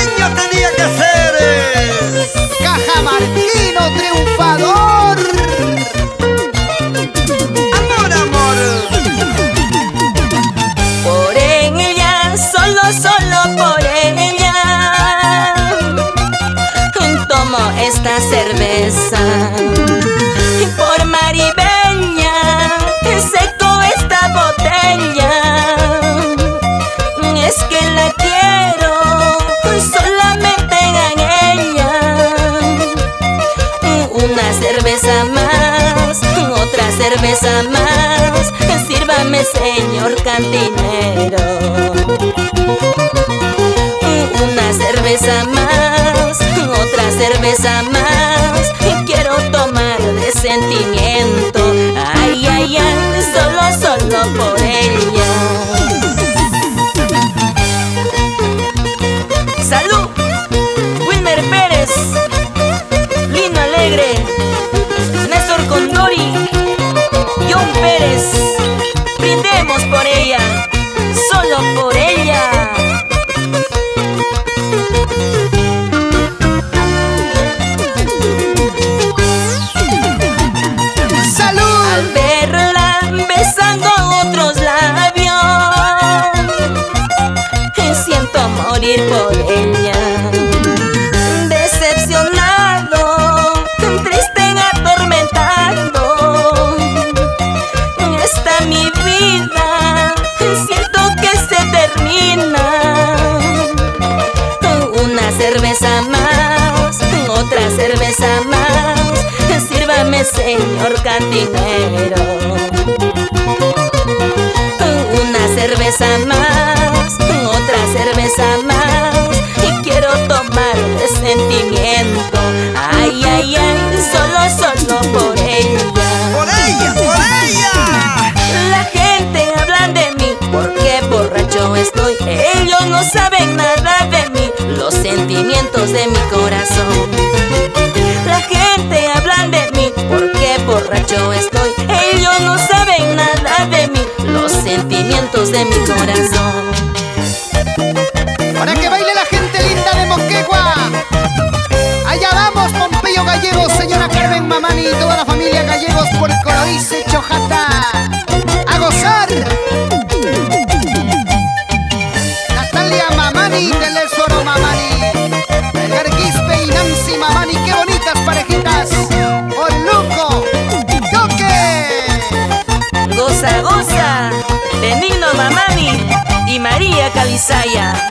Caribeño tenía que ser. Cajamarquino triunfador. Amor, amor. Por ella, solo por ella, tomo esta cerveza. Por Maribella, seco esta botella. Es que la quiero, solamente en ella. Una cerveza más, otra cerveza más. Sírvame, señor cantinero. Una cerveza más, otra cerveza más. Quiero tomar de sentimiento. Ay, ay, ay, solo por ella. ¡Salud! Wilmer Pérez, Lino Alegre, Néstor Condori, John Pérez. Brindemos por ella, solo por ella. ¡Salud! Al verla besando otros labios, siento morir por ella. Decepcionado, triste, atormentado, está mi vida, siento que se termina. Una cerveza más, otra cerveza más. Sírvame, señor cantinero. Una cerveza más, otra cerveza más. Y quiero tomar de sentimiento. Ay, ay, ay, solo por ella. Por ella, por ella. La gente habla de mí porque borracho estoy. Ellos no saben nada de mí, los sentimientos de mi corazón. La gente habla de mí porque borracho estoy. Ellos no saben nada de mí, los sentimientos de mi corazón. Para que baile la gente linda de Moquegua. Allá vamos, Pompeyo Gallegos, señora Carmen Mamani y toda la familia Gallegos por Coroice, Chojata. ¡A gozar! Natalia Mamani del Esoro Mamani, Edgar Quispe y Nancy Mamani, qué bonitas parejitas. ¡Oh, loco! ¡Toque! Goza, goza, de Nino Mamani y María Calizaya.